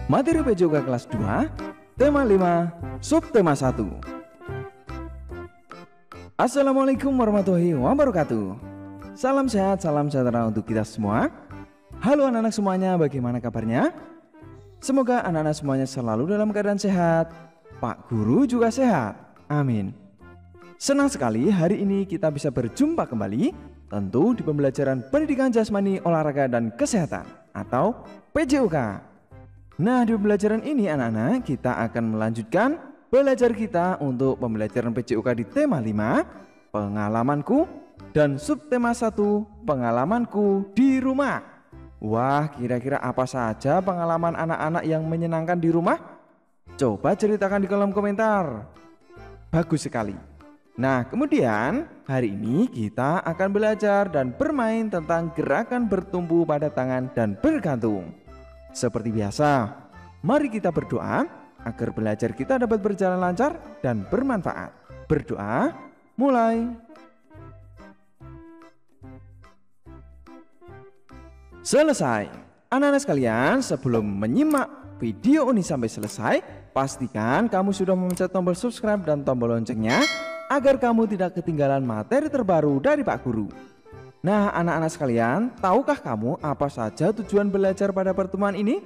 Materi PJOK kelas 2, tema 5, subtema 1. Assalamualaikum warahmatullahi wabarakatuh. Salam sehat, salam sejahtera untuk kita semua. Halo anak-anak semuanya, bagaimana kabarnya? Semoga anak-anak semuanya selalu dalam keadaan sehat. Pak Guru juga sehat. Amin. Senang sekali hari ini kita bisa berjumpa kembali, tentu di pembelajaran Pendidikan Jasmani, Olahraga, dan Kesehatan atau PJOK. Nah, di pembelajaran ini anak-anak kita akan melanjutkan belajar kita untuk pembelajaran PJOK di tema 5, pengalamanku, dan subtema 1, pengalamanku di rumah. Wah, kira-kira apa saja pengalaman anak-anak yang menyenangkan di rumah? Coba ceritakan di kolom komentar. Bagus sekali. Nah, kemudian hari ini kita akan belajar dan bermain tentang gerakan bertumpu pada tangan dan bergantung. Seperti biasa, mari kita berdoa agar belajar kita dapat berjalan lancar dan bermanfaat. Berdoa, mulai. Selesai. Anak-anak sekalian, sebelum menyimak video ini sampai selesai, pastikan kamu sudah memencet tombol subscribe dan tombol loncengnya agar kamu tidak ketinggalan materi terbaru dari Pak Guru. Nah, anak-anak sekalian, tahukah kamu apa saja tujuan belajar pada pertemuan ini?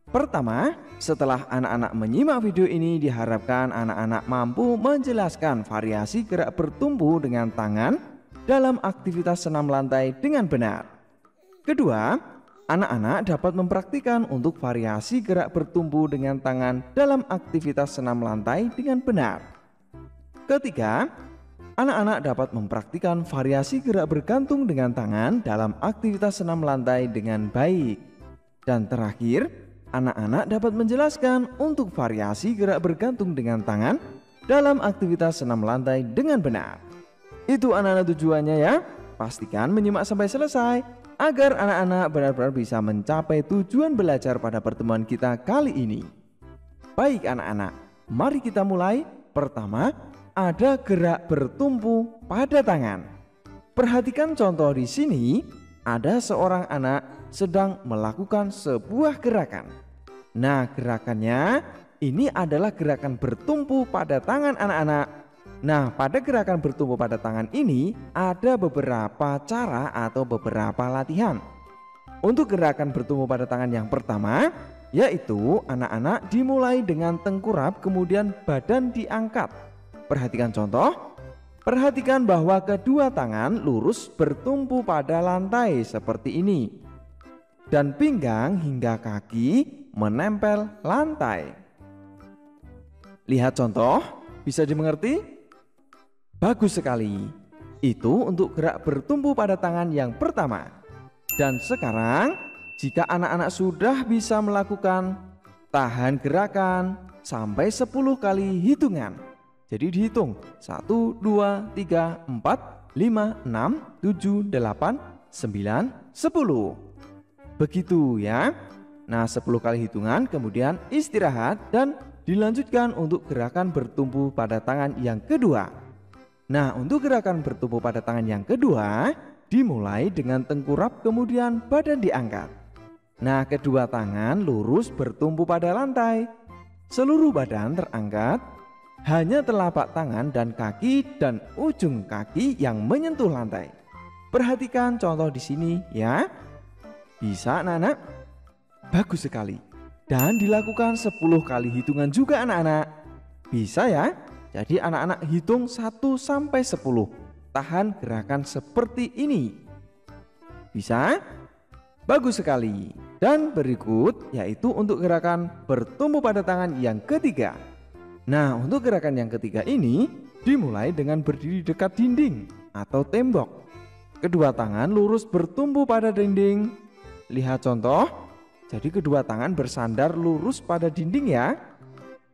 Pertama, setelah anak-anak menyimak video ini, diharapkan anak-anak mampu menjelaskan variasi gerak bertumpu dengan tangan dalam aktivitas senam lantai dengan benar. Kedua, anak-anak dapat mempraktikkan untuk variasi gerak bertumpu dengan tangan dalam aktivitas senam lantai dengan benar. Ketiga, anak-anak dapat mempraktikkan variasi gerak bergantung dengan tangan dalam aktivitas senam lantai dengan baik. Dan terakhir, anak-anak dapat menjelaskan untuk variasi gerak bergantung dengan tangan dalam aktivitas senam lantai dengan benar. Itu anak-anak tujuannya ya. Pastikan menyimak sampai selesai agar anak-anak benar-benar bisa mencapai tujuan belajar pada pertemuan kita kali ini. Baik anak-anak, mari kita mulai. Pertama, ada gerak bertumpu pada tangan. Perhatikan contoh di sini, ada seorang anak sedang melakukan sebuah gerakan. Nah, gerakannya ini adalah gerakan bertumpu pada tangan anak-anak. Nah, pada gerakan bertumpu pada tangan ini ada beberapa cara atau beberapa latihan. Untuk gerakan bertumpu pada tangan yang pertama, yaitu anak-anak dimulai dengan tengkurap kemudian badan diangkat. Perhatikan contoh. Perhatikan bahwa kedua tangan lurus bertumpu pada lantai seperti ini. Dan pinggang hingga kaki menempel lantai. Lihat contoh, bisa dimengerti? Bagus sekali. Itu untuk gerak bertumpu pada tangan yang pertama. Dan sekarang, jika anak-anak sudah bisa melakukan tahan gerakan sampai 10 kali hitungan. Jadi dihitung 1, 2, 3, 4, 5, 6, 7, 8, 9, 10. Begitu ya. Nah, 10 kali hitungan kemudian istirahat dan dilanjutkan untuk gerakan bertumpu pada tangan yang kedua. Nah, untuk gerakan bertumpu pada tangan yang kedua dimulai dengan tengkurap kemudian badan diangkat. Nah, kedua tangan lurus bertumpu pada lantai. Seluruh badan terangkat. Hanya telapak tangan dan kaki dan ujung kaki yang menyentuh lantai. Perhatikan contoh di sini ya. Bisa anak-anak? Bagus sekali. Dan dilakukan 10 kali hitungan juga anak-anak. Bisa ya? Jadi anak-anak hitung 1 sampai 10. Tahan gerakan seperti ini. Bisa? Bagus sekali. Dan berikut yaitu untuk gerakan bertumpu pada tangan yang ketiga. Nah, untuk gerakan yang ketiga ini dimulai dengan berdiri dekat dinding atau tembok. Kedua tangan lurus bertumpu pada dinding. Lihat contoh. Jadi kedua tangan bersandar lurus pada dinding ya.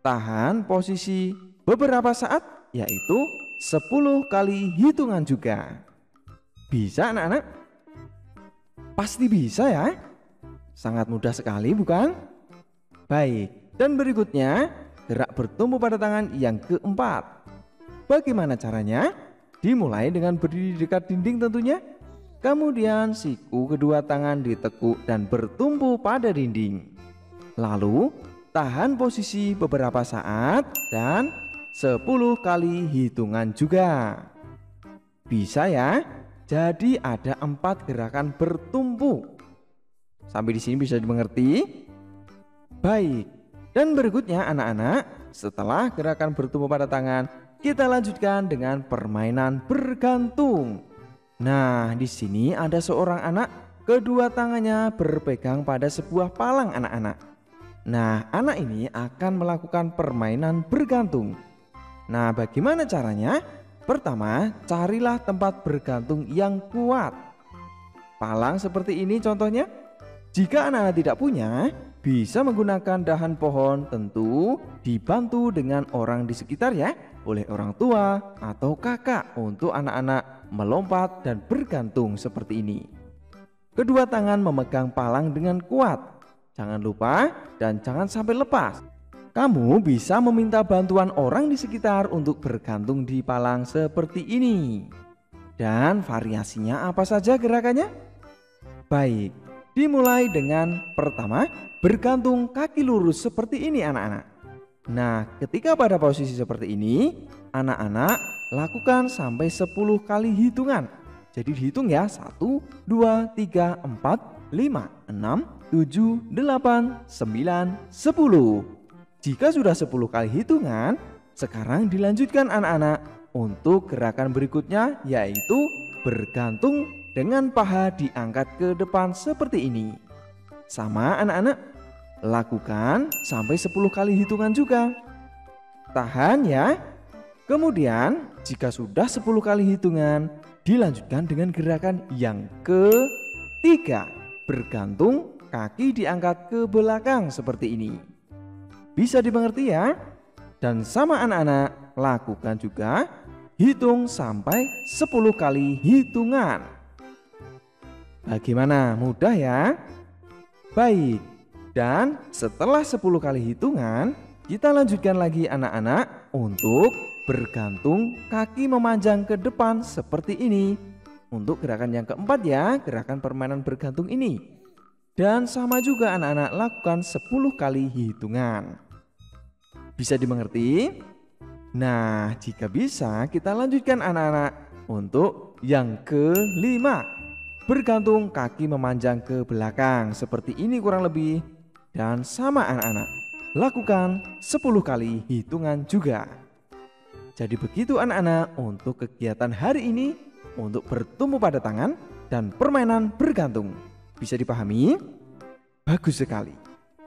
Tahan posisi beberapa saat, yaitu 10 kali hitungan juga. Bisa anak-anak? Pasti bisa ya. Sangat mudah sekali bukan? Baik, dan berikutnya gerak bertumpu pada tangan yang keempat. Bagaimana caranya? Dimulai dengan berdiri dekat dinding tentunya. Kemudian siku kedua tangan ditekuk dan bertumpu pada dinding. Lalu tahan posisi beberapa saat dan 10 kali hitungan juga. Bisa ya? Jadi ada 4 gerakan bertumpu. Sampai di sini bisa dimengerti? Baik. Dan berikutnya anak-anak, setelah gerakan bertumpu pada tangan, kita lanjutkan dengan permainan bergantung. Nah, di sini ada seorang anak, kedua tangannya berpegang pada sebuah palang anak-anak. Nah, anak ini akan melakukan permainan bergantung. Nah, bagaimana caranya? Pertama, carilah tempat bergantung yang kuat. Palang seperti ini contohnya. Jika anak-anak tidak punya, bisa menggunakan dahan pohon, tentu dibantu dengan orang di sekitar ya, oleh orang tua atau kakak untuk anak-anak melompat dan bergantung seperti ini. Kedua tangan memegang palang dengan kuat. Jangan lupa dan jangan sampai lepas. Kamu bisa meminta bantuan orang di sekitar untuk bergantung di palang seperti ini. Dan variasinya apa saja gerakannya? Baik, dimulai dengan pertama, bergantung kaki lurus seperti ini anak-anak. Nah, ketika pada posisi seperti ini, anak-anak lakukan sampai 10 kali hitungan. Jadi dihitung ya, 1, 2, 3, 4, 5, 6, 7, 8, 9, 10. Jika sudah 10 kali hitungan, sekarang dilanjutkan anak-anak untuk gerakan berikutnya, yaitu bergantung dengan paha diangkat ke depan seperti ini. Sama anak-anak, lakukan sampai 10 kali hitungan juga. Tahan ya. Kemudian jika sudah 10 kali hitungan, dilanjutkan dengan gerakan yang ketiga, bergantung kaki diangkat ke belakang seperti ini. Bisa dimengerti ya? Dan sama anak-anak, lakukan juga hitung sampai 10 kali hitungan. Bagaimana? Mudah ya? Baik. Dan setelah 10 kali hitungan, kita lanjutkan lagi anak-anak untuk bergantung kaki memanjang ke depan seperti ini. Untuk gerakan yang keempat ya, gerakan permainan bergantung ini. Dan sama juga anak-anak lakukan 10 kali hitungan. Bisa dimengerti? Nah, jika bisa kita lanjutkan anak-anak untuk yang kelima. Bergantung kaki memanjang ke belakang seperti ini kurang lebih. Dan sama anak-anak, lakukan 10 kali hitungan juga. Jadi begitu anak-anak untuk kegiatan hari ini untuk bertumpu pada tangan dan permainan bergantung. Bisa dipahami? Bagus sekali.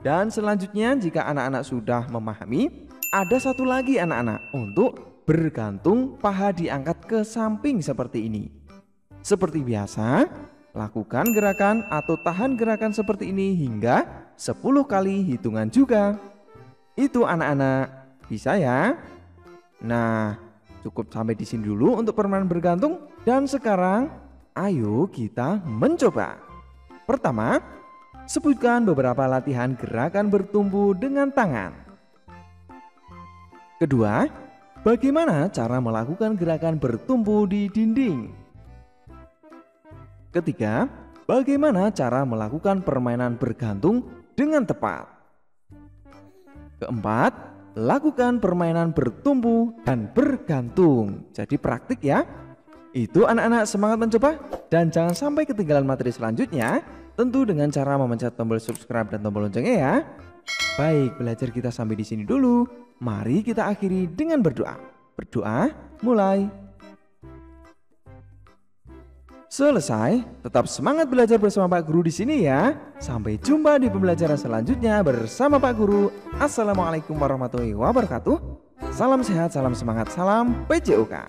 Dan selanjutnya jika anak-anak sudah memahami, ada satu lagi anak-anak untuk bergantung paha diangkat ke samping seperti ini. Seperti biasa, lakukan gerakan atau tahan gerakan seperti ini hingga 10 kali hitungan juga. Itu anak-anak, bisa ya? Nah, cukup sampai di sini dulu untuk permainan bergantung. Dan sekarang, ayo kita mencoba. Pertama, sebutkan beberapa latihan gerakan bertumpu dengan tangan. Kedua, bagaimana cara melakukan gerakan bertumpu di dinding? Ketiga, bagaimana cara melakukan permainan bergantung dengan tepat? Keempat, lakukan permainan bertumpu dan bergantung. Jadi praktik ya. Itu anak-anak semangat mencoba dan jangan sampai ketinggalan materi selanjutnya. Tentu dengan cara memencet tombol subscribe dan tombol loncengnya ya. Baik, belajar kita sampai di sini dulu. Mari kita akhiri dengan berdoa. Berdoa, mulai. Selesai, tetap semangat belajar bersama Pak Guru di sini ya. Sampai jumpa di pembelajaran selanjutnya bersama Pak Guru. Assalamualaikum warahmatullahi wabarakatuh. Salam sehat, salam semangat, salam PJOK.